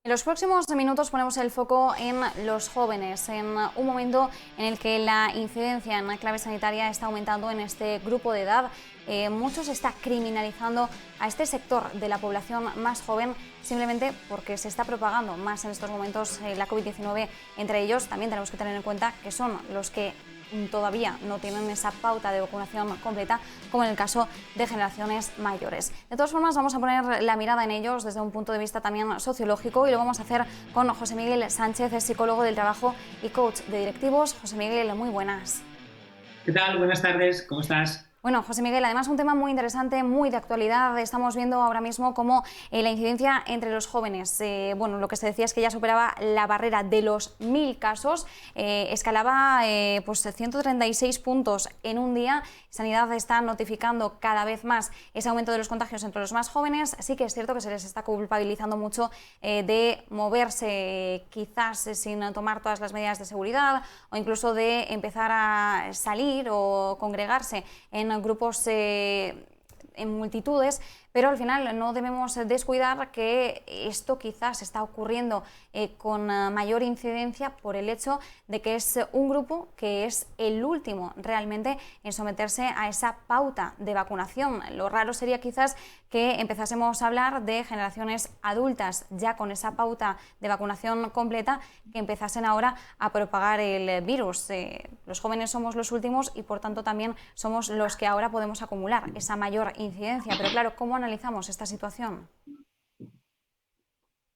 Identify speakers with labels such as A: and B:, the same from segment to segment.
A: En los próximos minutos ponemos el foco en los jóvenes, en un momento en el que la incidencia en la clave sanitaria está aumentando en este grupo de edad. Mucho se está criminalizando a este sector de la población más joven simplemente porque se está propagando más en estos momentos la COVID-19. Entre ellos también tenemos que tener en cuenta que son los que todavía no tienen esa pauta de vacunación completa, como en el caso de generaciones mayores. De todas formas, vamos a poner la mirada en ellos desde un punto de vista también sociológico y lo vamos a hacer con José Miguel Sánchez, es psicólogo del trabajo y coach de directivos. José Miguel, muy buenas.
B: ¿Qué tal? Buenas tardes, ¿cómo estás?
A: Bueno, José Miguel, además un tema muy interesante, muy de actualidad. Estamos viendo ahora mismo cómo la incidencia entre los jóvenes, bueno, lo que se decía es que ya superaba la barrera de los 1000 casos, escalaba pues 136 puntos en un día. Sanidad está notificando cada vez más ese aumento de los contagios entre los más jóvenes. Sí que es cierto que se les está culpabilizando mucho de moverse quizás sin tomar todas las medidas de seguridad o incluso de empezar a salir o congregarse en grupos, en multitudes, pero al final no debemos descuidar que esto quizás está ocurriendo con mayor incidencia por el hecho de que es un grupo que es el último realmente en someterse a esa pauta de vacunación. Lo raro sería quizás que empezásemos a hablar de generaciones adultas ya con esa pauta de vacunación completa que empezasen ahora a propagar el virus. Los jóvenes somos los últimos y por tanto también somos los que ahora podemos acumular esa mayor incidencia. Pero claro, ¿cómo analizamos esta situación?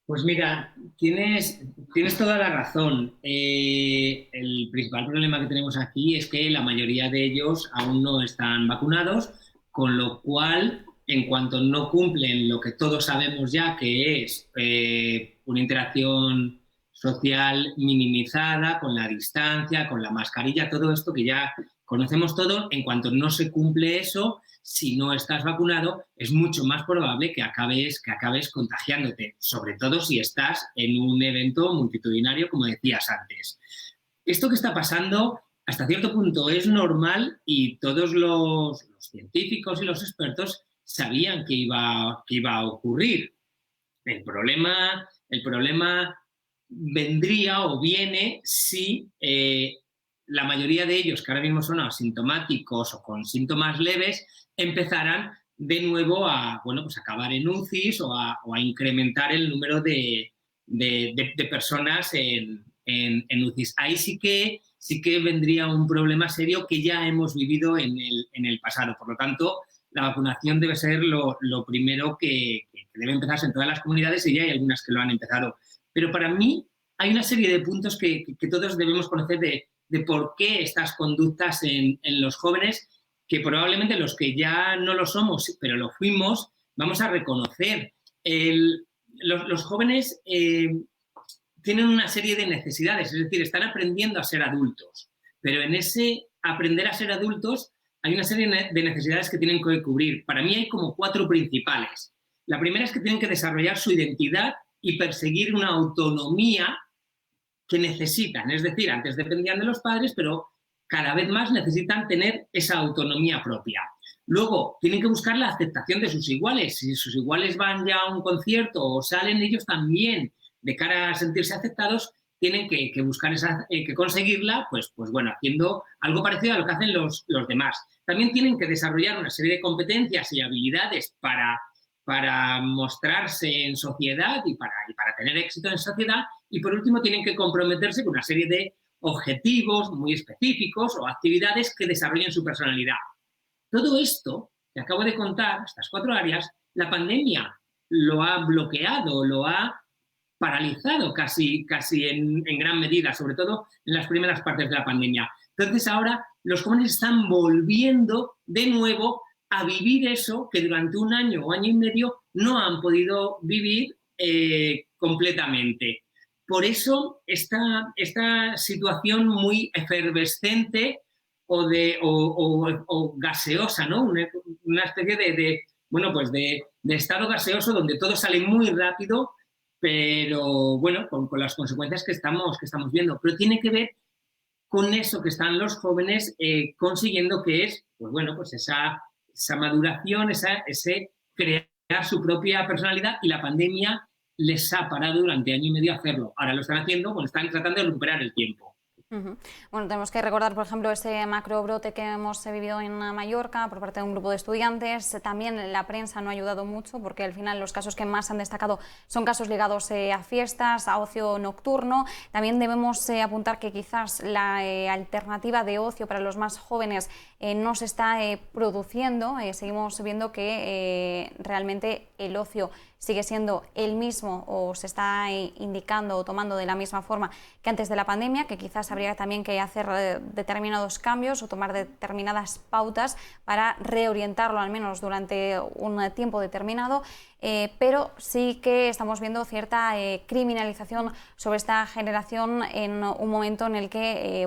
B: Pues mira, tienes toda la razón. El principal problema que tenemos aquí es que la mayoría de ellos aún no están vacunados, con lo cual, en cuanto no cumplen lo que todos sabemos ya, que es una interacción social minimizada, con la distancia, con la mascarilla, todo esto que ya conocemos todo, en cuanto no se cumple eso, si no estás vacunado, es mucho más probable que acabes contagiándote, sobre todo si estás en un evento multitudinario, como decías antes. Esto que está pasando, hasta cierto punto, es normal y todos los científicos y los expertos sabían que iba a ocurrir. El problema vendría o viene si la mayoría de ellos, que ahora mismo son asintomáticos o con síntomas leves, empezaran de nuevo a, bueno, pues a acabar en UCIs o a incrementar el número de personas en UCIs. Ahí sí que vendría un problema serio que ya hemos vivido en el pasado. Por lo tanto, la vacunación debe ser lo primero que debe empezarse en todas las comunidades y ya hay algunas que lo han empezado. Pero para mí hay una serie de puntos que todos debemos conocer de por qué estas conductas en los jóvenes, que probablemente los que ya no lo somos, pero lo fuimos, vamos a reconocer. Los jóvenes tienen una serie de necesidades, es decir, están aprendiendo a ser adultos, pero en ese aprender a ser adultos hay una serie de necesidades que tienen que cubrir. Para mí hay como 4 principales. La primera es que tienen que desarrollar su identidad y perseguir una autonomía que necesitan. Es decir, antes dependían de los padres, pero cada vez más necesitan tener esa autonomía propia. Luego, tienen que buscar la aceptación de sus iguales. Si sus iguales van ya a un concierto o salen, ellos también, de cara a sentirse aceptados, tienen que buscar que conseguirla, pues bueno, haciendo algo parecido a lo que hacen los demás. También tienen que desarrollar una serie de competencias y habilidades para mostrarse en sociedad y para tener éxito en sociedad. Y por último, tienen que comprometerse con una serie de objetivos muy específicos o actividades que desarrollen su personalidad. Todo esto que acabo de contar, estas 4 áreas, la pandemia lo ha bloqueado, lo ha paralizado casi en gran medida, sobre todo en las primeras partes de la pandemia. Entonces ahora los jóvenes están volviendo de nuevo a vivir eso que durante un año o año y medio no han podido vivir completamente. Por eso esta situación muy efervescente o gaseosa, ¿no? Una especie bueno, pues de estado gaseoso donde todo sale muy rápido, pero bueno, con las consecuencias que estamos viendo. Pero tiene que ver con eso que están los jóvenes consiguiendo, que es, pues bueno, pues esa maduración, ese crear su propia personalidad, y la pandemia les ha parado durante año y medio hacerlo. Ahora lo están haciendo, bueno, están tratando de recuperar el tiempo.
A: Bueno, tenemos que recordar, por ejemplo, ese macrobrote que hemos vivido en Mallorca por parte de un grupo de estudiantes. También la prensa no ha ayudado mucho porque al final los casos que más han destacado son casos ligados a fiestas, a ocio nocturno. También debemos apuntar que quizás la alternativa de ocio para los más jóvenes no se está produciendo. Seguimos viendo que realmente el ocio sigue siendo el mismo o se está indicando o tomando de la misma forma que antes de la pandemia, que quizás habría también que hacer determinados cambios o tomar determinadas pautas para reorientarlo al menos durante un tiempo determinado. Pero sí que estamos viendo cierta criminalización sobre esta generación en un momento en el que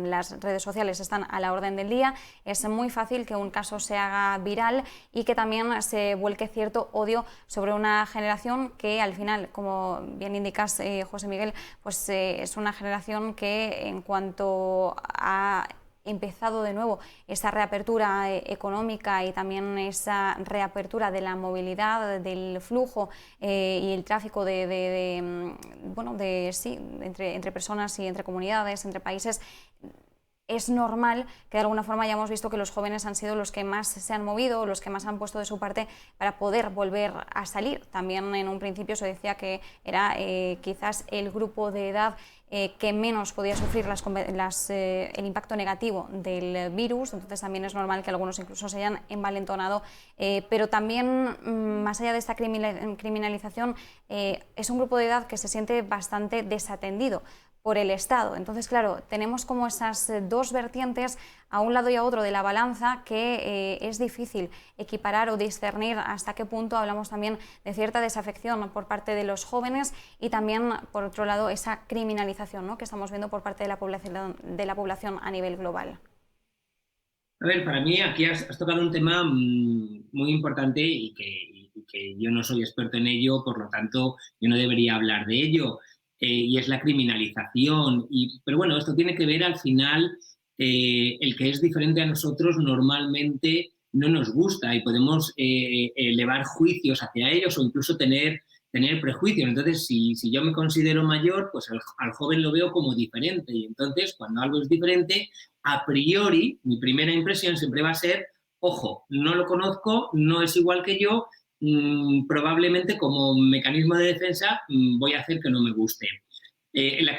A: las redes sociales están a la orden del día. Es muy fácil que un caso se haga viral y que también se vuelque cierto odio sobre una generación que al final, como bien indicas, José Miguel, pues es una generación que en cuanto a empezado de nuevo esa reapertura económica y también esa reapertura de la movilidad, del flujo y el tráfico entre personas y entre comunidades, entre países. Es normal que de alguna forma hayamos visto que los jóvenes han sido los que más se han movido, los que más han puesto de su parte para poder volver a salir. También en un principio se decía que era quizás el grupo de edad que menos podía sufrir el impacto negativo del virus, entonces también es normal que algunos incluso se hayan envalentonado, pero también más allá de esta criminalización es un grupo de edad que se siente bastante desatendido por el Estado. Entonces, claro, tenemos como esas dos vertientes a un lado y a otro de la balanza que es difícil equiparar o discernir hasta qué punto hablamos también de cierta desafección por parte de los jóvenes y también, por otro lado, esa criminalización, ¿no?, que estamos viendo por parte de la población a nivel global.
B: A ver, para mí aquí has tocado un tema muy importante y que yo no soy experto en ello, por lo tanto yo no debería hablar de ello. Y es la criminalización. Pero bueno, esto tiene que ver al final, el que es diferente a nosotros normalmente no nos gusta y podemos elevar juicios hacia ellos o incluso tener prejuicios. Entonces, si yo me considero mayor, pues al joven lo veo como diferente y entonces cuando algo es diferente, a priori, mi primera impresión siempre va a ser, ojo, no lo conozco, no es igual que yo, probablemente como mecanismo de defensa voy a hacer que no me guste. La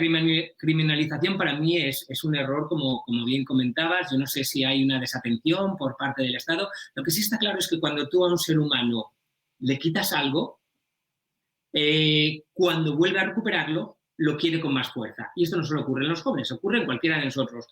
B: criminalización para mí es un error, como bien comentabas. Yo no sé si hay una desatención por parte del Estado. Lo que sí está claro es que cuando tú a un ser humano le quitas algo, cuando vuelve a recuperarlo, lo quiere con más fuerza. Y esto no solo ocurre en los jóvenes, ocurre en cualquiera de nosotros.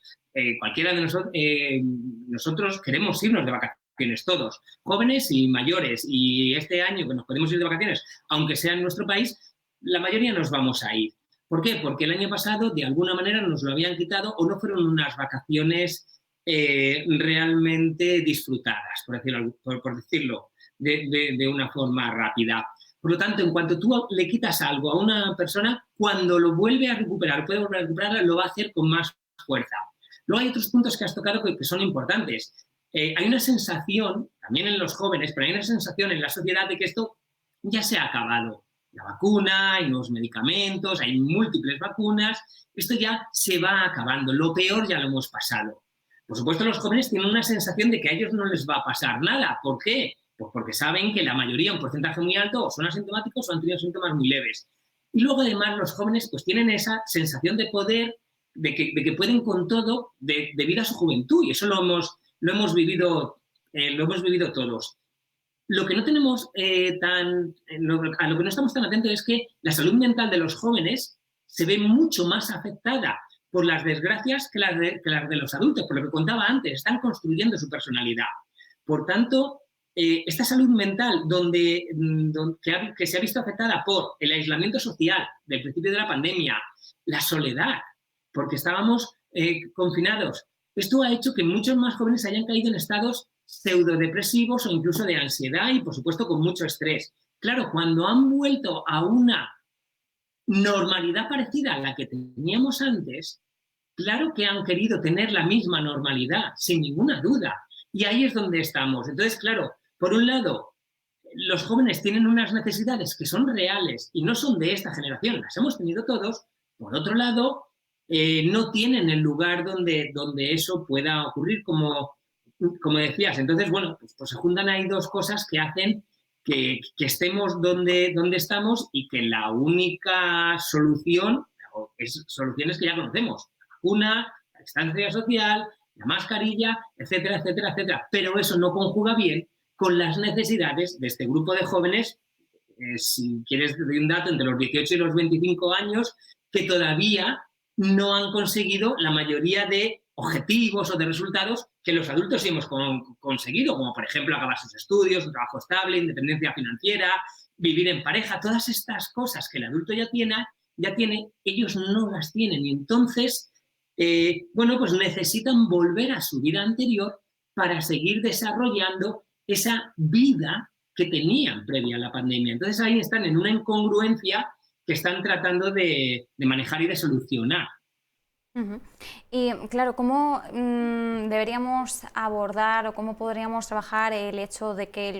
B: Cualquiera de nosotros queremos irnos de vacaciones todos, jóvenes y mayores, y este año que nos podemos ir de vacaciones, aunque sea en nuestro país, la mayoría nos vamos a ir. ¿Por qué? Porque el año pasado de alguna manera nos lo habían quitado o no fueron unas vacaciones realmente disfrutadas, por decirlo de una forma rápida. Por lo tanto, en cuanto tú le quitas algo a una persona, cuando lo vuelve a recuperar, puede volver a recuperarlo, lo va a hacer con más fuerza. Luego hay otros puntos que has tocado que son importantes. Hay una sensación, también en los jóvenes, pero hay una sensación en la sociedad de que esto ya se ha acabado. La vacuna, hay nuevos medicamentos, hay múltiples vacunas, esto ya se va acabando, lo peor ya lo hemos pasado. Por supuesto, los jóvenes tienen una sensación de que a ellos no les va a pasar nada. ¿Por qué? Pues porque saben que la mayoría, un porcentaje muy alto, o son asintomáticos o han tenido síntomas muy leves. Y luego, además, los jóvenes pues tienen esa sensación de poder, de que pueden con todo debido a su juventud. Y eso lo hemos vivido todos. Lo que no tenemos a lo que no estamos tan atentos es que la salud mental de los jóvenes se ve mucho más afectada por las desgracias que las de los adultos, por lo que contaba antes, están construyendo su personalidad. Por tanto, esta salud mental que se ha visto afectada por el aislamiento social del principio de la pandemia, la soledad, porque estábamos confinados, esto ha hecho que muchos más jóvenes hayan caído en estados pseudodepresivos o incluso de ansiedad y, por supuesto, con mucho estrés. Claro, cuando han vuelto a una normalidad parecida a la que teníamos antes, claro que han querido tener la misma normalidad, sin ninguna duda. Y ahí es donde estamos. Entonces, claro, por un lado, los jóvenes tienen unas necesidades que son reales y no son de esta generación, las hemos tenido todos. Por otro lado, no tienen el lugar donde eso pueda ocurrir, como decías. Entonces, bueno, pues se juntan ahí dos cosas que hacen que estemos donde estamos, y que la única solución es soluciones que ya conocemos: la vacuna, la distancia social, la mascarilla, etcétera, etcétera, etcétera. Pero eso no conjuga bien con las necesidades de este grupo de jóvenes, si quieres de un dato, entre los 18 y los 25 años, que todavía no han conseguido la mayoría de objetivos o de resultados que los adultos sí hemos conseguido, como por ejemplo acabar sus estudios, un trabajo estable, independencia financiera, vivir en pareja. Todas estas cosas que el adulto ya tiene, ellos no las tienen, y entonces, bueno, pues necesitan volver a su vida anterior para seguir desarrollando esa vida que tenían previa a la pandemia. Entonces ahí están en una incongruencia que están tratando de manejar y de solucionar.
A: Uh-huh. Y claro, ¿cómo deberíamos abordar o cómo podríamos trabajar el hecho de que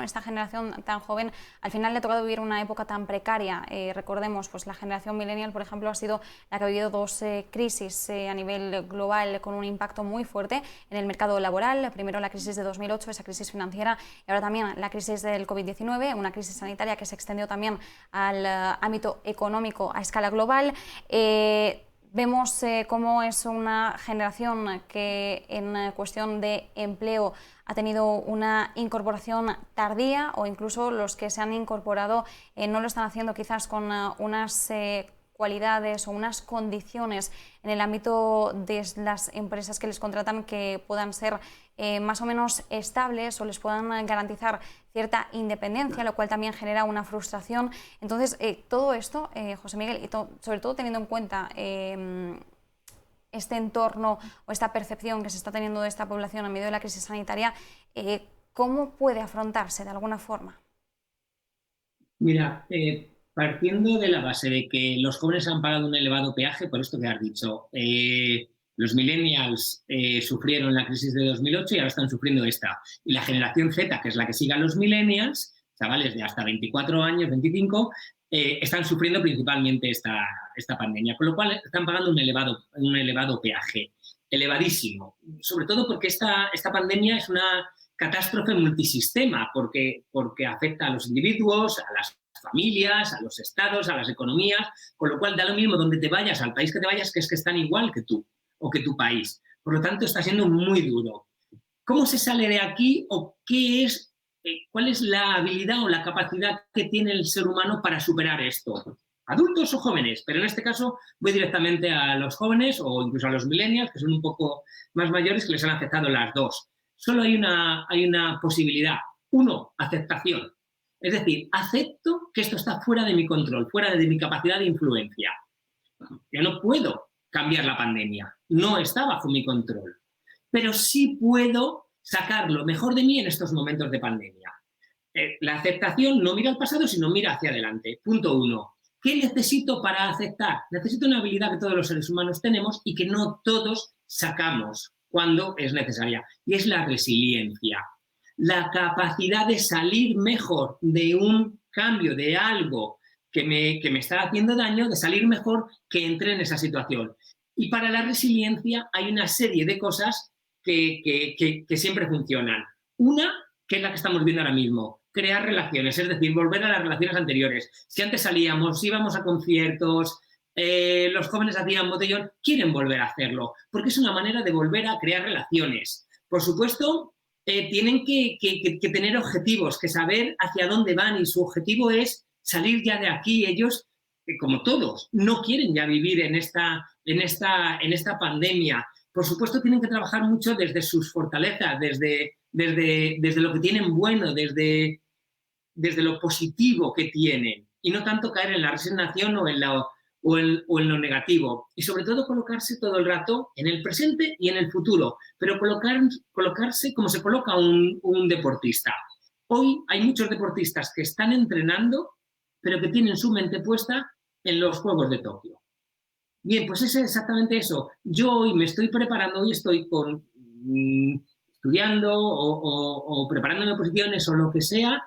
A: esta generación tan joven al final le ha tocado vivir una época tan precaria? Recordemos, pues la generación millennial, por ejemplo, ha sido la que ha vivido dos crisis a nivel global con un impacto muy fuerte en el mercado laboral. Primero la crisis de 2008, esa crisis financiera, y ahora también la crisis del COVID-19, una crisis sanitaria que se extendió también al ámbito económico a escala global. Vemos cómo es una generación que en cuestión de empleo ha tenido una incorporación tardía, o incluso los que se han incorporado no lo están haciendo quizás con unas cualidades o unas condiciones en el ámbito de las empresas que les contratan que puedan ser más o menos estables o les puedan garantizar cierta independencia, lo cual también genera una frustración. Entonces, todo esto, José Miguel, y sobre todo teniendo en cuenta este entorno o esta percepción que se está teniendo de esta población en medio de la crisis sanitaria, ¿cómo puede afrontarse de alguna forma?
B: Mira, partiendo de la base de que los jóvenes han pagado un elevado peaje, por esto que has dicho, los millennials sufrieron la crisis de 2008 y ahora están sufriendo esta. Y la generación Z, que es la que sigue a los millennials, chavales de hasta 24 años, 25, están sufriendo principalmente esta pandemia, con lo cual están pagando un elevado peaje, elevadísimo. Sobre todo porque esta pandemia es una catástrofe multisistema, porque afecta a los individuos, a las familias, a los estados, a las economías, con lo cual da lo mismo donde te vayas, al país que te vayas, que es que están igual que tú o que tu país. Por lo tanto, está siendo muy duro. ¿Cómo se sale de aquí, o cuál es la habilidad o la capacidad que tiene el ser humano para superar esto? ¿Adultos o jóvenes? Pero en este caso voy directamente a los jóvenes, o incluso a los millennials, que son un poco más mayores, que les han afectado las dos. Solo hay una posibilidad. Uno, aceptación. Es decir, acepto que esto está fuera de mi control, fuera de mi capacidad de influencia. Yo no puedo cambiar la pandemia, no está bajo mi control, pero sí puedo sacar lo mejor de mí en estos momentos de pandemia. La aceptación no mira al pasado, sino mira hacia adelante. Punto uno. ¿Qué necesito para aceptar? Necesito una habilidad que todos los seres humanos tenemos y que no todos sacamos cuando es necesaria, y es la resiliencia. La capacidad de salir mejor de un cambio, de algo que me está haciendo daño, de salir mejor que entré en esa situación. Y para la resiliencia hay una serie de cosas que siempre funcionan. Una, que es la que estamos viendo ahora mismo: crear relaciones, es decir, volver a las relaciones anteriores. Si antes salíamos, íbamos a conciertos, los jóvenes hacían botellón, quieren volver a hacerlo, porque es una manera de volver a crear relaciones. Por supuesto, tienen que tener objetivos, que saber hacia dónde van, y su objetivo es salir ya de aquí. Ellos, como todos, no quieren ya vivir en esta pandemia. Por supuesto, tienen que trabajar mucho desde sus fortalezas, desde lo que tienen bueno, desde lo positivo que tienen, y no tanto caer en la resignación o en lo negativo. Y sobre todo colocarse todo el rato en el presente y en el futuro, pero colocarse como se coloca un deportista. Hoy hay muchos deportistas que están entrenando, pero que tienen su mente puesta en los Juegos de Tokio. Bien, pues es exactamente eso. Yo hoy me estoy preparando, hoy estoy estudiando o preparándome oposiciones o lo que sea,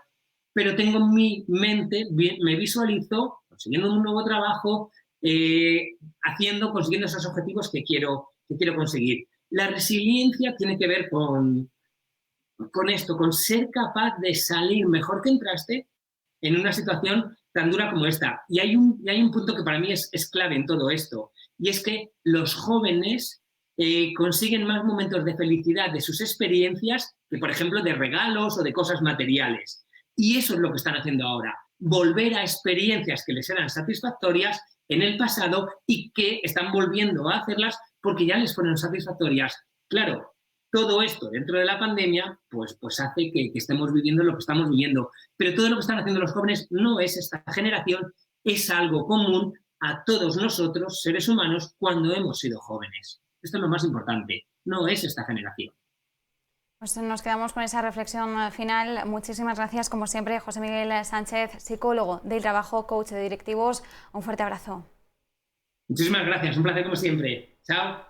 B: pero tengo en mi mente, me visualizo consiguiendo un nuevo trabajo, consiguiendo esos objetivos que quiero conseguir. La resiliencia tiene que ver con esto, con ser capaz de salir mejor que entraste en una situación tan dura como esta. Y hay un punto que para mí es clave en todo esto, y es que los jóvenes consiguen más momentos de felicidad de sus experiencias que, por ejemplo, de regalos o de cosas materiales. Y eso es lo que están haciendo ahora, volver a experiencias que les eran satisfactorias en el pasado y que están volviendo a hacerlas porque ya les fueron satisfactorias. Claro, todo esto dentro de la pandemia pues hace que estemos viviendo lo que estamos viviendo. Pero todo lo que están haciendo los jóvenes no es esta generación, es algo común a todos nosotros, seres humanos, cuando hemos sido jóvenes. Esto es lo más importante, no es esta generación.
A: Pues nos quedamos con esa reflexión final. Muchísimas gracias, como siempre, José Miguel Sánchez, psicólogo del trabajo, coach de directivos. Un fuerte abrazo.
B: Muchísimas gracias, un placer como siempre. Chao.